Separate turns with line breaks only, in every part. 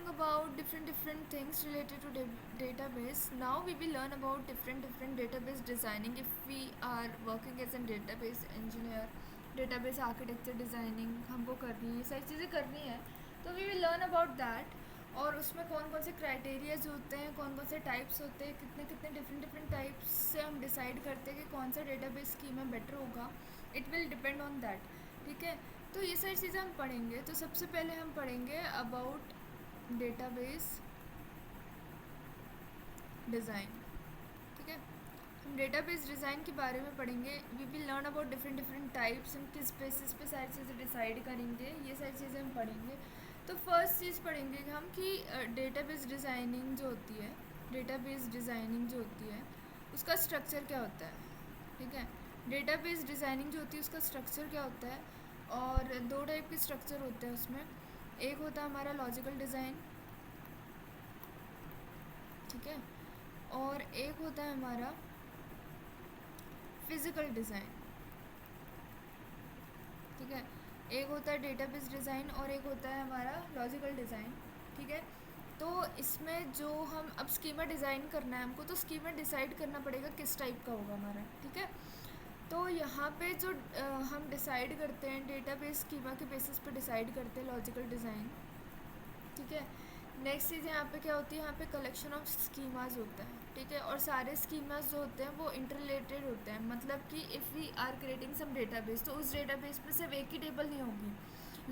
about different things related to database. Now we will learn about different database designing. If we are working as a database engineer, database architecture designing हमको करनी है, सारी चीज़ें करनी है, तो we will learn about that. और उसमें कौन कौन से क्राइटेरियाज होते हैं, कौन कौन से टाइप्स होते हैं, कितने कितने डिफरेंट टाइप्स से हम डिसाइड करते हैं कि कौन सा डेटाबेस स्कीमा बेटर होगा. It will depend on that. ठीक है, तो ये सारी चीज़ें हम पढ़ेंगे. तो सबसे पहले हम पढ़ेंगे अबाउट डेटाबेस डिज़ाइन. ठीक है, हम डेटाबेस डिज़ाइन के बारे में पढ़ेंगे. We will learn about different types, हम किस बेसिस पे सारी चीज़ें डिसाइड करेंगे, ये सारी चीज़ें हम पढ़ेंगे. तो फर्स्ट चीज़ पढ़ेंगे हम कि डेटाबेस डिज़ाइनिंग जो होती है, डेटाबेस डिज़ाइनिंग जो होती है उसका स्ट्रक्चर क्या होता है. ठीक है, डेटाबेस डिज़ाइनिंग जो होती है उसका स्ट्रक्चर क्या होता है. और दो टाइप के स्ट्रक्चर होते हैं उसमें. एक होता है हमारा लॉजिकल डिज़ाइन. ठीक है, और एक होता है हमारा फिज़िकल डिज़ाइन. ठीक है, एक होता है डेटाबेस डिज़ाइन और एक होता है हमारा लॉजिकल डिज़ाइन. ठीक है, तो इसमें जो हम अब स्कीमा डिज़ाइन करना है हमको, तो स्कीमा डिसाइड करना पड़ेगा किस टाइप का होगा हमारा. ठीक है, तो यहाँ पे जो हम डिसाइड करते हैं डेटाबेस स्कीमा के बेसिस पे डिसाइड करते हैं लॉजिकल डिज़ाइन. ठीक है, नेक्स्ट चीज़ यहाँ पे क्या होती है, यहाँ पे कलेक्शन ऑफ स्कीमाज होता है. ठीक है, और सारे स्कीमाज जो होते हैं वो इंटररिलेटेड होते हैं. मतलब कि if we are creating some database, तो उस डेटाबेस में सिर्फ एक ही टेबल नहीं होगी.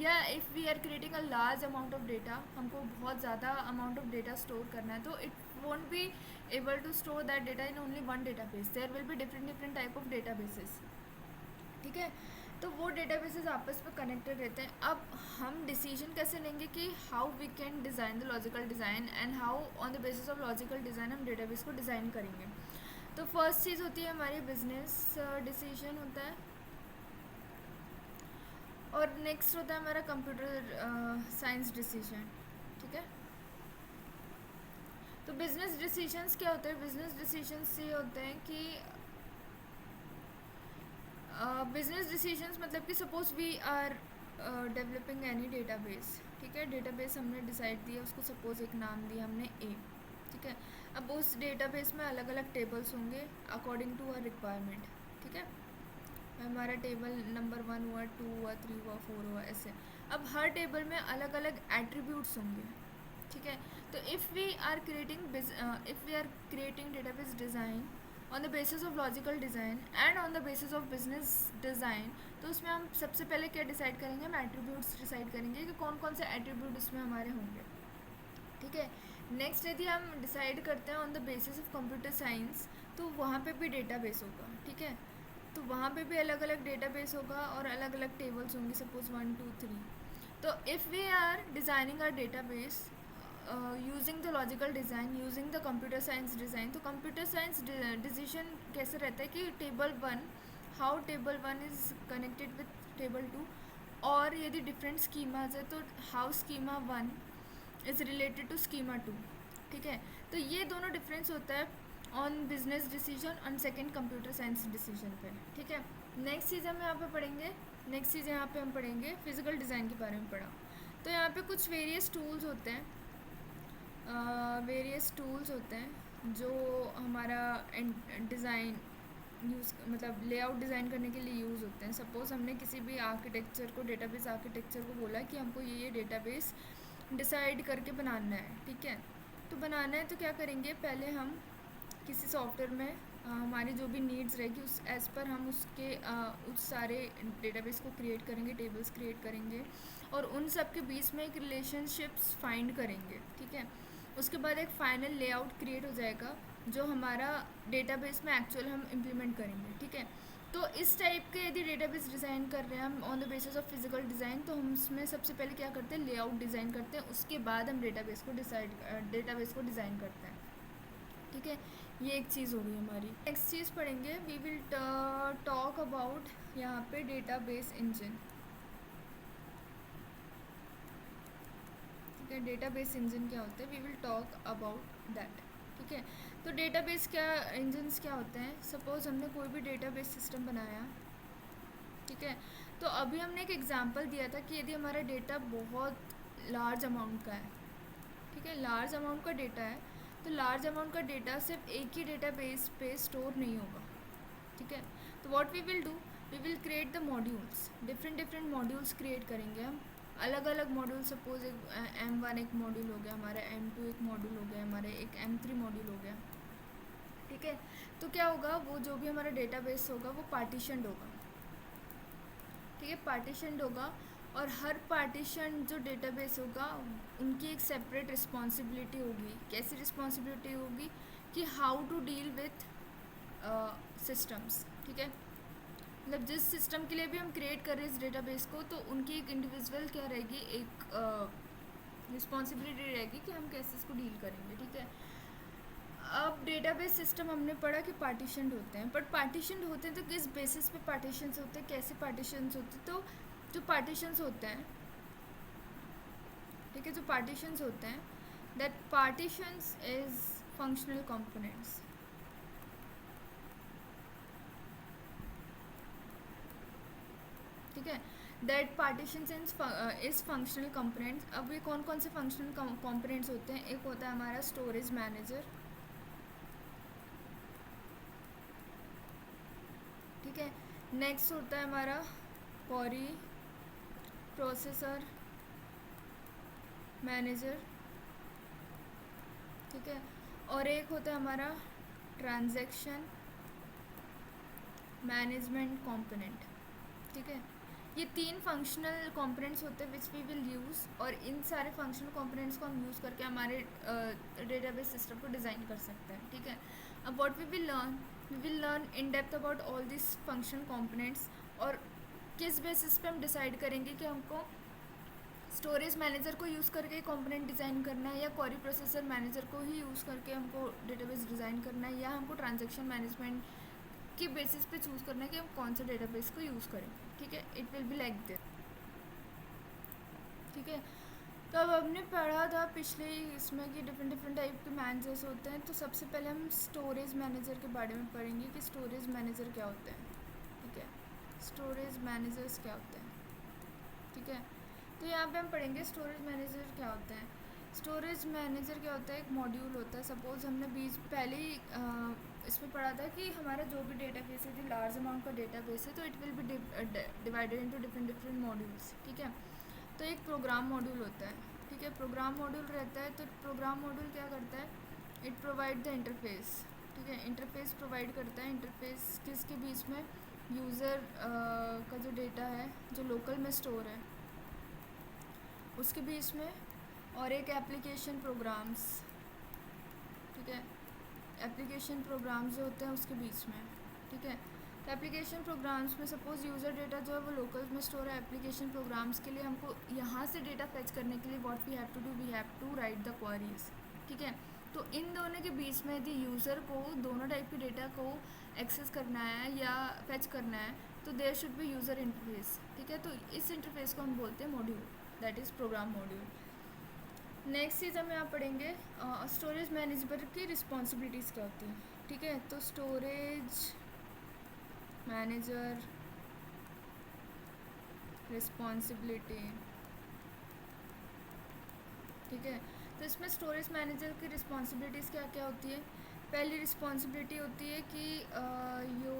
या if we are creating a large amount of data, हमको बहुत ज़्यादा अमाउंट ऑफ डेटा स्टोर करना है, तो it won't be able to store that data in only one database. There will be different type of databases. ठीक है, तो वो डेटाबेसेस आपस में कनेक्टेड रहते हैं. अब हम डिसीजन कैसे लेंगे कि how we can design the logical design and how on the basis of logical design हम डेटाबेस को डिज़ाइन करेंगे. तो फर्स्ट चीज़ होती है हमारी बिजनेस डिसीजन होता है, और नेक्स्ट होता है हमारा कंप्यूटर साइंस डिसीजन. ठीक है, तो बिजनेस डिसीजंस क्या होते हैं. बिजनेस डिसीजंस ये होते हैं कि बिजनेस डिसीजंस मतलब कि suppose we are developing any database. ठीक है, डेटाबेस हमने डिसाइड दिया, उसको सपोज एक नाम दिया हमने ए. ठीक है, अब उस डेटाबेस में अलग अलग टेबल्स होंगे अकॉर्डिंग टू आवर रिक्वायरमेंट. ठीक है, हमारा टेबल नंबर 1 हुआ, 2 हुआ, 3 हुआ, 4 हुआ, ऐसे. अब हर टेबल में अलग अलग एट्रीब्यूट्स होंगे. ठीक है, तो if we are creating database design on the basis of logical design and on the basis of business design, तो उसमें हम सबसे पहले क्या डिसाइड करेंगे, हम एट्रीब्यूट्स डिसाइड करेंगे कि कौन कौन से एट्रीब्यूट उसमें हमारे होंगे. ठीक है, नेक्स्ट यदि हम डिसाइड करते हैं on the basis of computer science, तो वहाँ पे भी डेटाबेस होगा. ठीक है, तो वहाँ पे भी अलग अलग डेटाबेस होगा और अलग अलग टेबल्स होंगी, सपोज 1 2 3. तो if we are designing our database using the logical design, using the computer science design, तो कंप्यूटर साइंस डिसीजन कैसे रहता है कि table 1, how table 1 is connected with table 2, और यदि डिफरेंट स्कीमाज है तो how schema 1 is related to schema 2. ठीक है, तो ये दोनों डिफरेंस होता है on business decision on second computer science decision पे. ठीक है, नेक्स्ट चीज़ हम यहाँ पे पढ़ेंगे, नेक्स्ट चीज़ यहाँ पे हम पढ़ेंगे फिज़िकल डिज़ाइन के बारे में पढ़ा. तो यहाँ पे कुछ वेरियस टूल्स होते हैं, जो हमारा डिज़ाइन यूज़ मतलब लेआउट डिज़ाइन करने के लिए यूज़ होते हैं. सपोज़ हमने किसी भी आर्किटेक्चर को, डेटाबेस आर्किटेक्चर को बोला कि हमको ये डेटाबेस डिसाइड करके बनाना है. ठीक है, तो बनाना है तो क्या करेंगे, पहले हम किसी सॉफ्टवेयर में हमारी जो भी नीड्स रहेगी उस एज़ पर हम उस सारे डेटाबेस को क्रिएट करेंगे, टेबल्स क्रिएट करेंगे, और उन सब के बीच में एक रिलेशनशिप्स फाइंड करेंगे. ठीक है, उसके बाद एक फाइनल लेआउट क्रिएट हो जाएगा जो हमारा डेटाबेस में एक्चुअल हम इम्प्लीमेंट करेंगे. ठीक है, तो इस टाइप के यदि डेटाबेस डिज़ाइन कर रहे हैं हम on the basis of physical design, तो हम उसमें सबसे पहले क्या करते हैं, लेआउट डिज़ाइन करते हैं, उसके बाद हम डेटाबेस को डिज़ाइन करते हैं. ठीक है, ये एक चीज़ हो गई हमारी. नेक्स्ट चीज़ पढ़ेंगे, वी विल टॉक अबाउट यहाँ पे डेटाबेस इंजन. ठीक है, डेटाबेस इंजन क्या होते हैं, we will talk about that. ठीक है, तो डेटाबेस इंजन्स क्या होते हैं. सपोज़ हमने कोई भी डेटाबेस सिस्टम बनाया. ठीक है, तो अभी हमने एक एग्जांपल दिया था कि यदि हमारा डेटा बहुत लार्ज अमाउंट का है, ठीक है, लार्ज अमाउंट का डेटा है, तो लार्ज अमाउंट का डेटा सिर्फ एक ही डेटाबेस पे स्टोर नहीं होगा। ठीक है, तो what we will do, we will create the modules, different different modules create करेंगे हम, अलग अलग मॉड्यूल। सपोज एक M1 एक मॉड्यूल हो गया हमारा, M2 एक मॉड्यूल हो गया हमारे, एक M3 मॉड्यूल हो गया। ठीक है, तो क्या होगा, वो जो भी हमारा डेटाबेस होगा वो पार्टीशनड होगा। ठीक है, पार्टीशनड होगा, और हर पार्टीशन जो डेटाबेस होगा उनकी एक सेपरेट रिस्पॉन्सिबिलिटी होगी। कैसी रिस्पॉन्सिबिलिटी होगी कि how to deal with systems. ठीक है, मतलब जिस सिस्टम के लिए भी हम क्रिएट कर रहे हैं इस डेटाबेस को, तो उनकी एक इंडिविजुअल क्या रहेगी, एक रिस्पॉन्सिबिलिटी रहेगी कि हम कैसे इसको डील करेंगे। ठीक है, अब डेटाबेस सिस्टम हमने पढ़ा कि पार्टीशनड होते हैं, बट पार्टीशनड होते हैं तो किस बेसिस पे पार्टीशंस होते हैं, कैसे पार्टीशंस होते हैं, तो जो पार्टीशंस होते हैं, ठीक है, जो पार्टीशंस होते हैं, that partitions is functional components. ठीक है, that partitions is functional components. अब ये कौन कौन से फंक्शनल कंपोनेंट्स होते हैं, एक होता है हमारा स्टोरेज मैनेजर। ठीक है, नेक्स्ट होता है हमारा क्वेरी प्रोसेसर मैनेजर। ठीक है, और एक होता है हमारा ट्रांजैक्शन मैनेजमेंट कंपोनेंट। ठीक है, ये तीन फंक्शनल कंपोनेंट्स होते हैं विच वी विल यूज़, और इन सारे फंक्शनल कंपोनेंट्स को हम यूज़ करके हमारे डेटाबेस सिस्टम को डिज़ाइन कर सकते हैं। ठीक है, अब what we will learn in depth about all this functional components, और किस बेसिस पे हम डिसाइड करेंगे कि हमको स्टोरेज मैनेजर को यूज़ करके कंपोनेंट डिज़ाइन करना है, या क्वेरी प्रोसेसर मैनेजर को ही यूज़ करके हमको डेटाबेस डिज़ाइन करना है, या हमको ट्रांजैक्शन मैनेजमेंट की बेसिस पे चूज़ करना है कि हम कौन सा डेटाबेस को यूज़ करें। ठीक है, it will be like this. ठीक है, तो अब हमने पढ़ा था पिछले इसमें कि डिफरेंट डिफरेंट टाइप के मैनेजर्स होते हैं, तो सबसे पहले हम स्टोरेज मैनेजर के बारे में पढ़ेंगे कि स्टोरेज मैनेजर क्या होते हैं। ठीक है, स्टोरेज मैनेजर्स क्या होते हैं। ठीक है, तो यहाँ पे हम पढ़ेंगे स्टोरेज मैनेजर क्या होते हैं। स्टोरेज मैनेजर क्या होता है, एक मॉड्यूल होता है। सपोज हमने बीच पहले ही इसमें पढ़ा था कि हमारा जो भी डेटाबेस है, जो लार्ज अमाउंट का डेटाबेस है, तो it will B divided into different different modules. ठीक है, तो एक प्रोग्राम मॉड्यूल होता है। ठीक है, प्रोग्राम मॉड्यूल रहता है, तो प्रोग्राम मॉड्यूल क्या करता है, इट प्रोवाइड द इंटरफेस। ठीक है, इंटरफेस प्रोवाइड करता है। इंटरफेस किसके बीच में, यूज़र का जो डेटा है जो लोकल में स्टोर है उसके बीच में, और एक एप्लीकेशन प्रोग्राम्स। ठीक है, एप्लीकेशन प्रोग्राम्स जो होते हैं उसके बीच में। ठीक है, तो एप्लीकेशन प्रोग्राम्स में सपोज़ यूज़र डेटा जो है वो लोकल में स्टोर है। एप्लीकेशन प्रोग्राम्स के लिए हमको यहाँ से डेटा फेच करने के लिए what we have to do, we have to write the queries. ठीक है, तो इन दोनों के बीच में यदि यूज़र को दोनों टाइप के डेटा को एक्सेस करना है या फेच करना है, तो there should be user interface. ठीक है, तो इस इंटरफेस को हम बोलते हैं module, that is program module. Next चीज़ हम यहाँ पढ़ेंगे स्टोरेज मैनेजर की रिस्पॉन्सिबिलिटीज़ क्या होती हैं। ठीक है, तो स्टोरेज मैनेजर रिस्पॉन्सिबिलिटी। ठीक है, तो इसमें स्टोरेज मैनेजर की रिस्पॉन्सिबिलिटीज़ क्या क्या होती है। पहली रिस्पॉन्सिबिलिटी होती है कि यो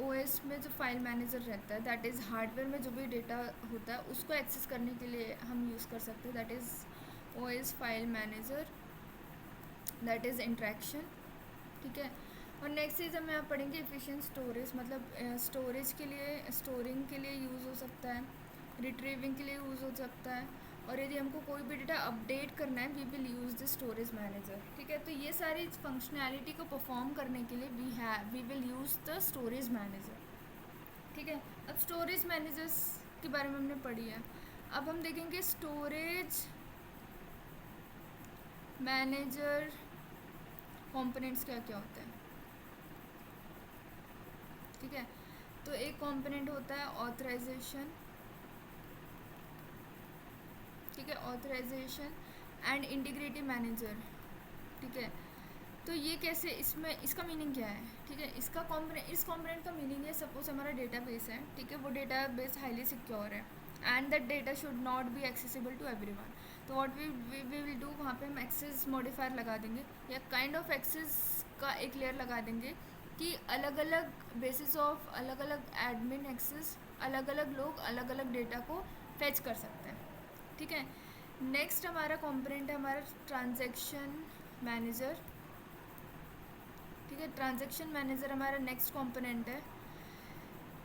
ओएस में जो फाइल मैनेजर रहता है, दैट इज़ हार्डवेयर में जो भी डेटा होता है उसको एक्सेस करने के लिए हम यूज़ कर सकते हैं, that is OS file manager, that is interaction. ठीक है, और नेक्स्ट चीज़ हम यहाँ पढ़ेंगे एफिशिएंट स्टोरेज, मतलब स्टोरेज के लिए, स्टोरिंग के लिए यूज़ हो सकता है, रिट्रीविंग के लिए यूज़ हो सकता है, और यदि हमको कोई भी डेटा अपडेट करना है we will use the storage manager. ठीक है, तो ये सारी फंक्शनैलिटी को परफॉर्म करने के लिए we will use the storage manager. ठीक है, अब स्टोरेज मैनेजर्स के बारे में हमने पढ़ी है। अब हम देखेंगे स्टोरेज मैनेजर कंपोनेंट्स क्या क्या होते हैं। ठीक है, तो एक कंपोनेंट होता है ऑथराइजेशन। ठीक है, ऑथराइजेशन एंड इंटीग्रिटी मैनेजर। ठीक है, तो ये कैसे, इसमें इसका मीनिंग क्या है। ठीक है, इसका कंपोनेंट, इस कंपोनेंट का मीनिंग है, सपोज हमारा डेटाबेस है। ठीक है, वो डेटाबेस हाईली सिक्योर है and that data should not be accessible to everyone. तो व्हाट वी विल डू, वहाँ पे हम एक्सेस मॉडिफायर लगा देंगे या काइंड ऑफ एक्सेस का एक लेयर लगा देंगे कि अलग अलग बेसिस ऑफ अलग अलग एडमिन एक्सेस अलग अलग लोग अलग अलग डेटा को फेच कर सकते हैं, ठीक है। नेक्स्ट हमारा कंपोनेंट है हमारा ट्रांजैक्शन मैनेजर, ठीक है। ट्रांजैक्शन मैनेजर हमारा नेक्स्ट कंपोनेंट है।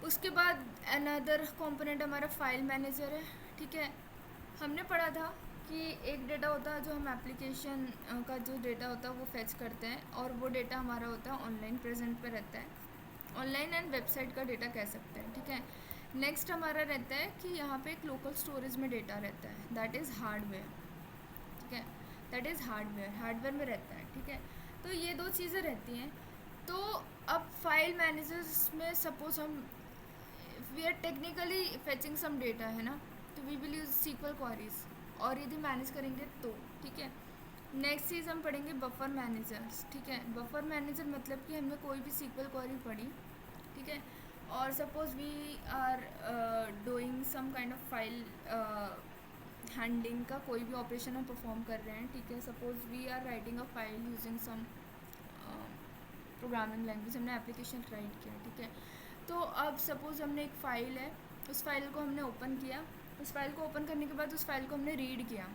उसके बाद अनदर कंपोनेंट हमारा फाइल मैनेजर है, ठीक है। हमने पढ़ा था कि एक डेटा होता है जो हम एप्लीकेशन का जो डेटा होता है वो फेच करते हैं, और वो डेटा हमारा होता है ऑनलाइन प्रेजेंट पे रहता है, ऑनलाइन एंड वेबसाइट का डेटा कह सकते हैं, ठीक है। नेक्स्ट हमारा रहता है कि यहाँ पे एक लोकल स्टोरेज में डेटा रहता है, दैट इज़ हार्डवेयर, ठीक है। दैट इज़ हार्डवेयर में रहता है, ठीक है। तो ये दो चीज़ें रहती हैं। तो अब फाइल मैनेजर्स में सपोज हम we are technically fetching some data है ना, तो we will use SQL queries, और यदि मैनेज करेंगे तो, ठीक है। नेक्स्ट चीज़ हम पढ़ेंगे बफर मैनेजर्स, ठीक है। बफर मैनेजर मतलब कि हमने कोई भी सीक्वल क्वेरी पढ़ी, ठीक है, और suppose we are doing some kind of file handling का कोई भी ऑपरेशन हम परफॉर्म कर रहे हैं, ठीक है। Suppose we are writing a file using some programming language, हमने एप्लीकेशन राइट किया, ठीक है। तो अब सपोज़ हमने एक फ़ाइल है, उस फाइल को हमने ओपन किया, उस फाइल को ओपन करने के बाद उस फाइल को हमने रीड किया,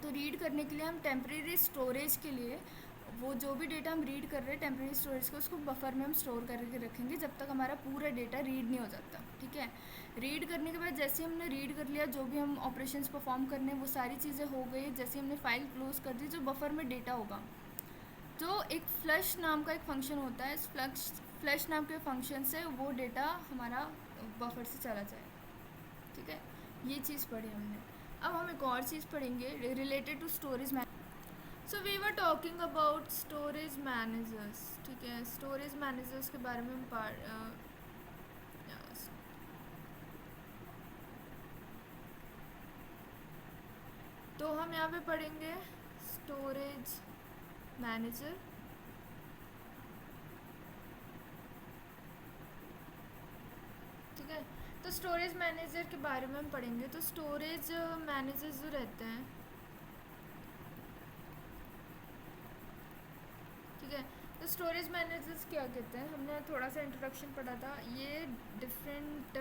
तो रीड करने के लिए हम टेम्प्रेरी स्टोरेज के लिए वो जो भी डेटा हम रीड कर रहे हैं टेम्प्रेरी स्टोरेज को उसको बफर में हम स्टोर करके रखेंगे जब तक हमारा पूरा डेटा रीड नहीं हो जाता, ठीक है। रीड करने के बाद जैसे हमने रीड कर लिया, जो भी हम ऑपरेशंस परफॉर्म करने वो सारी चीज़ें हो गई, जैसे हमने फाइल क्लोज कर दी, जो बफर में डेटा होगा, जो एक फ्लश नाम का एक फंक्शन होता है, इस फ्लश नाम के फंक्शन से वो डेटा हमारा बफर से चला जाए, ठीक है। ये चीज़ पढ़ी हमने। अब हम एक और चीज़ पढ़ेंगे related to storage manager. So we were talking about storage managers, ठीक है। स्टोरेज मैनेजर्स के बारे में हम तो हम यहाँ पे पढ़ेंगे स्टोरेज मैनेजर, ठीक है। तो स्टोरेज मैनेजर के बारे में हम पढ़ेंगे। तो स्टोरेज मैनेजर जो रहते हैं, ठीक है। तो स्टोरेज मैनेजर्स क्या कहते हैं, हमने थोड़ा सा इंट्रोडक्शन पढ़ा था। ये डिफरेंट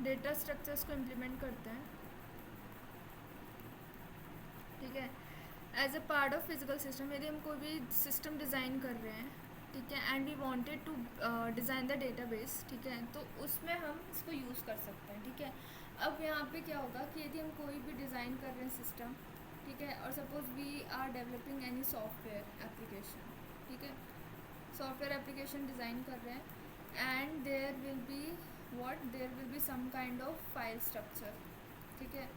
डेटा स्ट्रक्चर्स को इम्प्लीमेंट करते हैं, ठीक है, as a part of physical system. यदि हम कोई भी सिस्टम डिज़ाइन कर रहे हैं, ठीक है, and we wanted to design the database, ठीक है, तो उसमें हम इसको यूज़ कर सकते हैं, ठीक है। अब यहाँ पे क्या होगा कि यदि हम कोई भी डिज़ाइन कर रहे हैं सिस्टम, ठीक है, और suppose we are developing any software application, ठीक है, सॉफ्टवेयर एप्लीकेशन डिज़ाइन कर रहे हैं, and there will be some kind of file structure, ठीक है।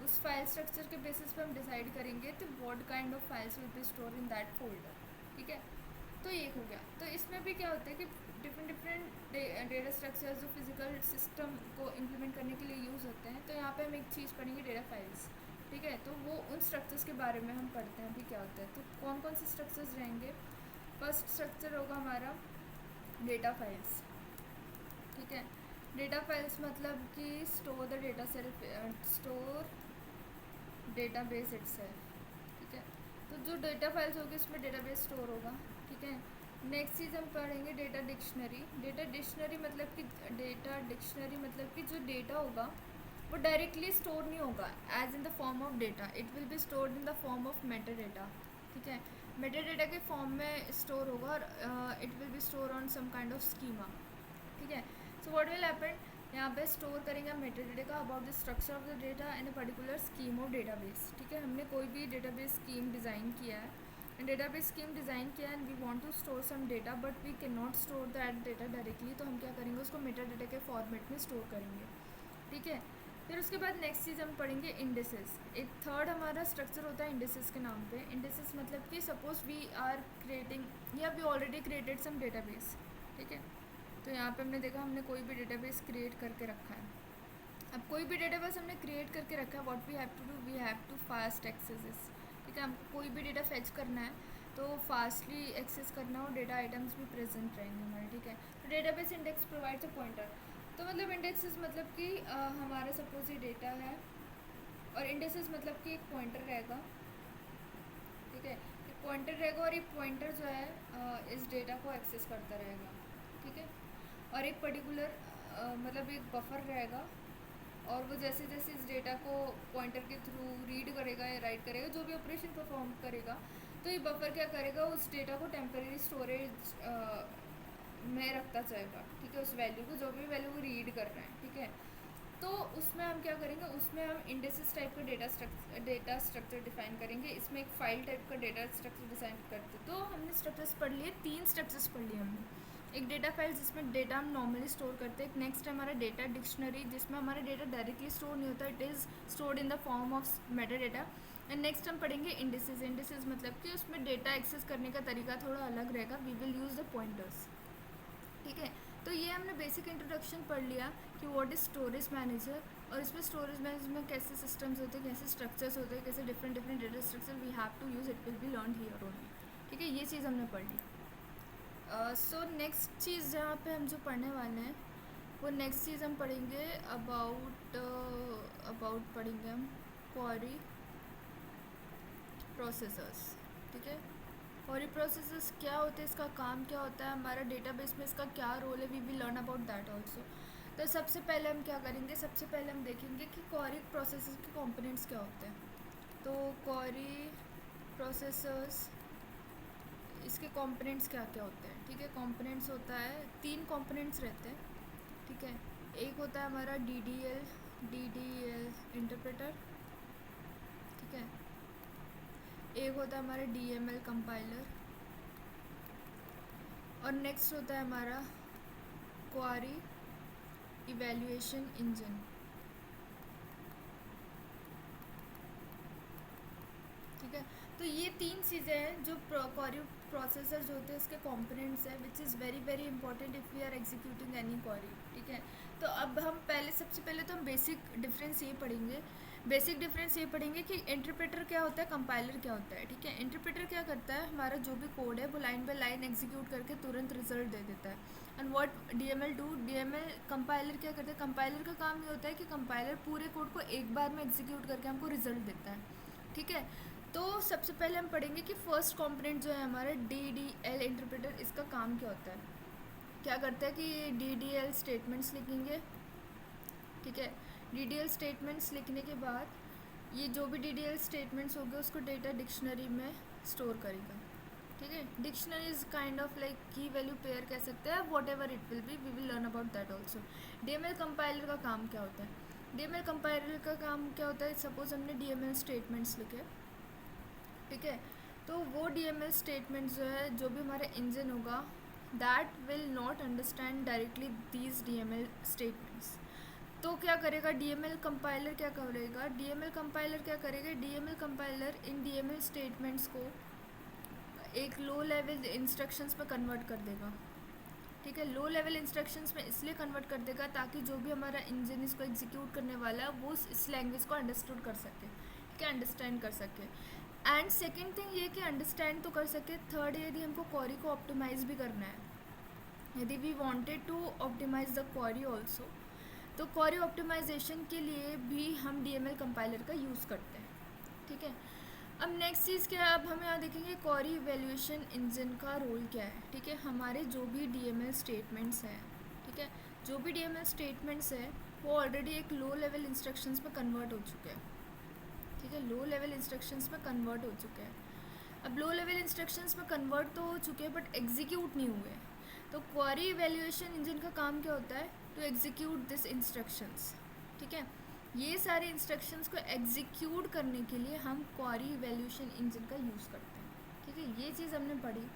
उस फाइल स्ट्रक्चर के बेसिस पे हम डिसाइड करेंगे तो what kind of files will be store in that folder, ठीक है। तो ये हो गया। तो इसमें भी क्या होता है कि डिफरेंट डेटा स्ट्रक्चर्स जो फिजिकल सिस्टम को इम्प्लीमेंट करने के लिए यूज़ होते हैं। तो यहाँ पे हम एक चीज़ पढ़ेंगे डेटा फाइल्स, ठीक है। तो वो उन स्ट्रक्चर्स के बारे में हम पढ़ते हैं अभी क्या होता है। तो कौन कौन से स्ट्रक्चर्स रहेंगे, फर्स्ट स्ट्रक्चर होगा हमारा डेटा फाइल्स, ठीक है। डेटा फाइल्स मतलब कि store the data store database itself, ठीक है। तो जो डेटा फाइल्स होगी उसमें डेटाबेस स्टोर होगा, ठीक है। नेक्स्ट चीज़ हम पढ़ेंगे डेटा डिक्शनरी। डेटा डिक्शनरी मतलब कि जो डेटा होगा वो डायरेक्टली स्टोर नहीं होगा as in the form of data, it will be stored in the form of meta data, ठीक है। मेटा डेटा के फॉर्म में स्टोर होगा और it will be store on some kind of schema, ठीक है। सो व्हाट विल हैपन, यहाँ पे स्टोर करेंगे हम मेटा डेटा का about the structure of the data in a particular scheme of database, ठीक है। हमने कोई भी डेटाबेस स्कीम डिज़ाइन किया है, डेटाबेस स्कीम डिज़ाइन किया and we want to store some data but we can not store that data directly, तो हम क्या करेंगे उसको मेटा डेटा के फॉर्मेट में स्टोर करेंगे, ठीक है। फिर उसके बाद नेक्स्ट चीज़ हम पढ़ेंगे इंडेसेस। एक थर्ड हमारा स्ट्रक्चर होता है इंडेसेस के नाम पे। इंडेसेस मतलब कि सपोज वी आर क्रिएटिंग या we already created some database, ठीक है। तो यहाँ पे हमने देखा हमने कोई भी डेटाबेस क्रिएट करके रखा है। अब कोई भी डेटाबेस हमने क्रिएट करके रखा है, what we have to do, we have to fast access this, ठीक है। हमको कोई भी डेटा फेच करना है तो फास्टली एक्सेस करना और डेटा आइटम्स भी प्रेजेंट रहेंगे हमारे, ठीक है। तो database index provides a pointer. तो मतलब इंडेक्सेस मतलब कि हमारा सपोज ये डेटा है और इंडेक्सेस मतलब कि एक पॉइंटर रहेगा, ठीक है, एक पॉइंटर रहेगा और एक पॉइंटर जो है इस डेटा को एक्सेस करता रहेगा, ठीक है, और एक पर्टिकुलर मतलब एक बफर रहेगा और वो जैसे जैसे इस डेटा को पॉइंटर के थ्रू रीड करेगा या राइट करेगा, जो भी ऑपरेशन परफॉर्म करेगा, तो ये बफर क्या करेगा, उस डेटा को टेम्परेरी स्टोरेज में रखता जाएगा, ठीक है, उस वैल्यू को, जो भी वैल्यू वो रीड कर रहे हैं, ठीक है। तो उसमें हम क्या करेंगे, उसमें हम इंडेक्सेस टाइप का डेटा स्ट्रक्चर डिफाइन करेंगे, इसमें एक फाइल टाइप का डेटा स्ट्रक्चर डिज़ाइन करते। तो हमने स्ट्रक्चर्स पढ़ लिए, 3 स्ट्रक्चर्स पढ़ लिए हमने। एक डेटा फाइल जिसमें डेटा हम नॉर्मली स्टोर करते हैं, एक नेक्स्ट है हमारा डेटा डिक्शनरी जिसमें हमारा डेटा डायरेक्टली स्टोर नहीं होता, it is stored in the form of meta data. And next हम पढ़ेंगे इंडिसेस। इंडिसेस मतलब कि उसमें डेटा एक्सेस करने का तरीका थोड़ा अलग रहेगा, we will use the pointers, ठीक है। तो ये हमने बेसिक इंट्रोडक्शन पढ़ लिया कि व्हाट इज़ स्टोरेज मैनेजर, और इसमें स्टोरेज मैनेजर में कैसे सिस्टम्स होते हैं, कैसे स्ट्रक्चर्स होते हैं, कैसे different different data structure we have to use, it will be learn here only, ठीक है। ये चीज़ हमने पढ़ ली। सो नेक्स्ट चीज़ जहाँ पे हम जो पढ़ने वाले हैं, वो नेक्स्ट चीज़ हम पढ़ेंगे अबाउट पढ़ेंगे हम क्वेरी प्रोसेसर्स, ठीक है। क्वेरी प्रोसेसर्स क्या होते हैं, इसका काम क्या होता है, हमारा डेटाबेस में इसका क्या रोल है, we will learn about that also. तो सबसे पहले हम क्या करेंगे, सबसे पहले हम देखेंगे कि क्वेरी प्रोसेसर्स के कंपोनेंट्स क्या होते हैं। तो क्वेरी प्रोसेसर्स, इसके कंपोनेंट्स क्या क्या होते हैं, ठीक है। कंपोनेंट्स होता है 3 कंपोनेंट्स रहते हैं, ठीक है। एक होता है हमारा डीडीएल इंटरप्रेटर, ठीक है। एक होता है हमारा डीएमएल कंपाइलर, और नेक्स्ट होता है हमारा क्वेरी इवैल्यूएशन इंजन, ठीक है। तो ये 3 चीज़ें हैं जो क्वेरी प्रोसेसर जो होते हैं इसके कंपोनेंट्स हैं, which is very very important if we are executing any query, ठीक है। तो अब हम सबसे पहले तो हम बेसिक डिफरेंस ये पढ़ेंगे, बेसिक डिफरेंस ये पढ़ेंगे कि इंटरप्रेटर क्या होता है, कंपाइलर क्या होता है, ठीक है। इंटरप्रेटर क्या करता है, हमारा जो भी कोड है वो लाइन बाय लाइन एग्जीक्यूट करके तुरंत रिजल्ट दे देता है। And what DML do, DML compiler क्या करता है, कंपाइलर का काम ये होता है कि कंपाइलर पूरे कोड को एक बार में एग्जीक्यूट करके हमको रिजल्ट देता है, ठीक है। तो सबसे पहले हम पढ़ेंगे कि फर्स्ट कंपोनेंट जो है हमारा डीडीएल इंटरप्रेटर, इसका काम क्या होता है, क्या करता है कि डीडीएल स्टेटमेंट्स लिखेंगे, ठीक है। डीडीएल स्टेटमेंट्स लिखने के बाद ये जो भी डीडीएल स्टेटमेंट्स होंगे उसको डेटा डिक्शनरी में स्टोर करेगा, ठीक है। Dictionary is kind of like key value pair कह सकते हैं, whatever it will be, we will learn about that also. DML compiler का काम क्या होता है, डीएमएल कंपाइलर का काम क्या होता है, सपोज हमने डीएमएल स्टेटमेंट्स लिखे, ठीक है। तो वो डीएमएल स्टेटमेंट्स जो है, जो भी हमारा इंजन होगा, that will not understand directly these DML statements. तो क्या करेगा डीएमएल कंपाइलर, क्या करेगा डीएमएल कंपाइलर, क्या करेगा डीएमएल कंपाइलर इन डीएमएल स्टेटमेंट्स को एक लो लेवल इंस्ट्रक्शंस में कन्वर्ट कर देगा, ठीक है। लो लेवल इंस्ट्रक्शंस में इसलिए कन्वर्ट कर देगा ताकि जो भी हमारा इंजन इसको एग्जीक्यूट करने वाला है वो इस लैंग्वेज को अंडरस्टूड कर सके, ठीक है, अंडरस्टैंड कर सके। एंड सेकेंड थिंग ये कि अंडरस्टैंड तो कर सके। थर्ड, यदि हमको क्वेरी को ऑप्टिमाइज़ भी करना है, यदि we wanted to optimize the query also, तो क्वेरी ऑप्टिमाइजेशन के लिए भी हम डीएमएल कंपाइलर का यूज़ करते हैं, ठीक है। अब नेक्स्ट चीज़ क्या है, अब हम यहाँ देखेंगे क्वेरी इवैल्यूएशन इंजन का रोल क्या है, ठीक है। हमारे जो भी डीएमएल स्टेटमेंट्स हैं, ठीक है, जो भी डीएमएल स्टेटमेंट्स हैं वो ऑलरेडी एक लो लेवल इंस्ट्रक्शंस में कन्वर्ट हो चुके हैं, ठीक है, लो लेवल इंस्ट्रक्शंस में कन्वर्ट हो चुके हैं। अब लो लेवल इंस्ट्रक्शंस में कन्वर्ट तो हो चुके हैं बट एग्जीक्यूट नहीं हुए। तो क्वेरी इवैल्यूएशन इंजन का काम क्या होता है, टू एग्जीक्यूट दिस इंस्ट्रक्शंस, ठीक है। ये सारे इंस्ट्रक्शंस को एग्जीक्यूट करने के लिए हम क्वेरी इवैल्यूएशन इंजन का यूज़ करते हैं, ठीक है। ये चीज़ हमने पढ़ी।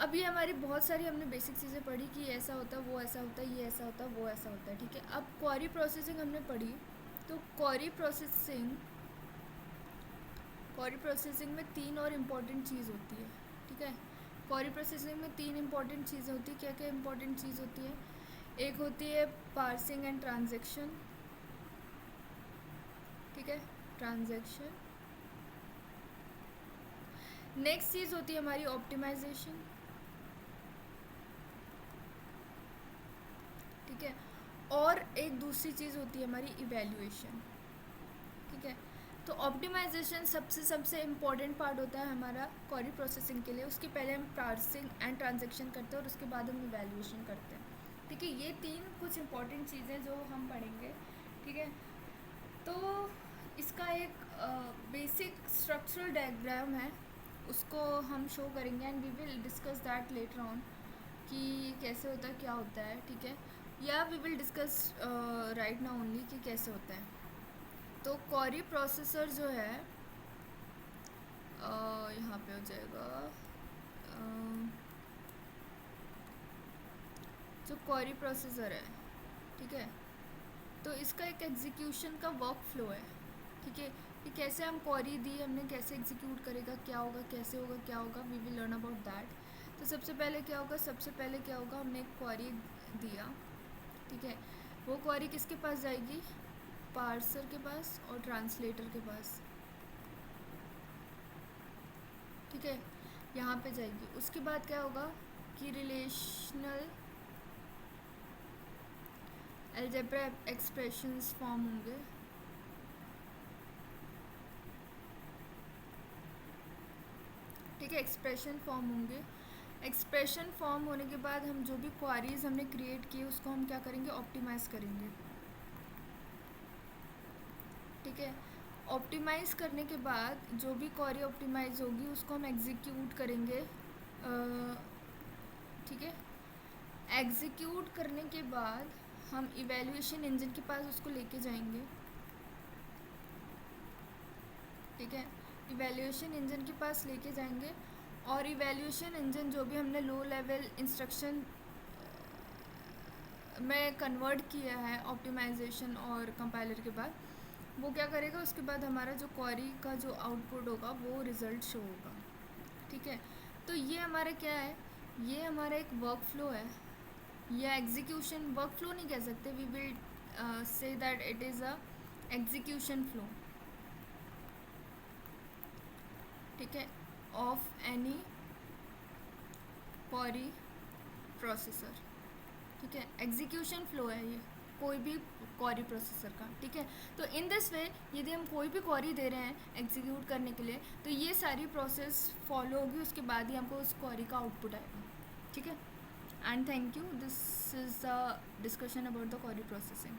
अब ये हमारी बहुत सारी हमने बेसिक चीज़ें पढ़ी कि ऐसा होता है, वो ऐसा होता है, ये ऐसा होता है, वो ऐसा होता है, ठीक है। अब क्वेरी प्रोसेसिंग हमने पढ़ी। तो क्वेरी प्रोसेसिंग में 3 और इम्पॉर्टेंट चीज़ होती है, ठीक है। क्वेरी प्रोसेसिंग में 3 इम्पॉर्टेंट चीज़ें होती है। क्या क्या इम्पॉर्टेंट चीज़ होती है, एक होती है पार्सिंग एंड ट्रांजैक्शन, ठीक है, ट्रांजैक्शन। नेक्स्ट चीज़ होती है हमारी ऑप्टिमाइजेशन, ठीक है। और एक दूसरी चीज़ होती है हमारी इवैल्यूएशन, ठीक है। तो ऑप्टिमाइजेशन सबसे इम्पॉर्टेंट पार्ट होता है हमारा क्वेरी प्रोसेसिंग के लिए। उसके पहले हम पार्सिंग एंड ट्रांजैक्शन करते हैं और उसके बाद हम इवैल्यूएशन करते हैं, ठीक है। ये तीन कुछ इंपॉर्टेंट चीज़ें जो हम पढ़ेंगे, ठीक है। तो इसका एक बेसिक स्ट्रक्चरल डायग्राम है, उसको हम शो करेंगे and we will discuss that later on कि कैसे होता है, क्या होता है, ठीक है। या we will discuss right now only कि कैसे होता है। तो क्वेरी प्रोसेसर जो है यहाँ पे हो जाएगा, जो क्वेरी प्रोसेसर है, ठीक है। तो इसका एक एग्जीक्यूशन का वर्क फ्लो है, ठीक है। कि कैसे हम क्वेरी दी हमने, कैसे एग्जीक्यूट करेगा, क्या होगा, कैसे होगा, क्या होगा, we will learn about that. तो सबसे पहले क्या होगा, हमने एक क्वेरी दिया, ठीक है। वो क्वेरी किसके पास जाएगी, पार्सर के पास और ट्रांसलेटर के पास, ठीक है। यहाँ पे जाएगी। उसके बाद क्या होगा कि रिलेशनल अलजेब्रा एक्सप्रेशंस फॉर्म होंगे, ठीक है। एक्सप्रेशन फॉर्म होंगे। एक्सप्रेशन फॉर्म होने के बाद हम जो भी क्वारीज हमने क्रिएट किए उसको हम क्या करेंगे, ऑप्टिमाइज़ करेंगे, ठीक है। ऑप्टिमाइज़ करने के बाद जो भी क्वेरी ऑप्टिमाइज़ होगी उसको हम एग्जीक्यूट करेंगे, ठीक है। एग्जीक्यूट करने के बाद हम इवैल्यूएशन इंजन के पास उसको लेके जाएंगे, ठीक है। इवैल्यूएशन इंजन के पास लेके जाएंगे और इवैल्यूएशन इंजन जो भी हमने लो लेवल इंस्ट्रक्शन में कन्वर्ट किया है ऑप्टिमाइजेशन और कंपाइलर के बाद, वो क्या करेगा, उसके बाद हमारा जो क्वेरी का जो आउटपुट होगा वो रिज़ल्ट शो होगा, ठीक है। तो ये हमारा क्या है, ये हमारा एक वर्क फ्लो है, या एग्जीक्यूशन, वर्क फ्लो नहीं कह सकते, we will say that it is a execution flow, ठीक है, ऑफ एनी क्वेरी प्रोसेसर, ठीक है। एग्जीक्यूशन फ्लो है ये कोई भी क्वेरी प्रोसेसर का, ठीक है। तो इन दिस वे यदि हम कोई भी क्वेरी दे रहे हैं एग्जीक्यूट करने के लिए तो ये सारी प्रोसेस फॉलो होगी, उसके बाद ही हमको उस क्वेरी का आउटपुट आएगा, ठीक है। And thank you, this is the discussion about the query processing.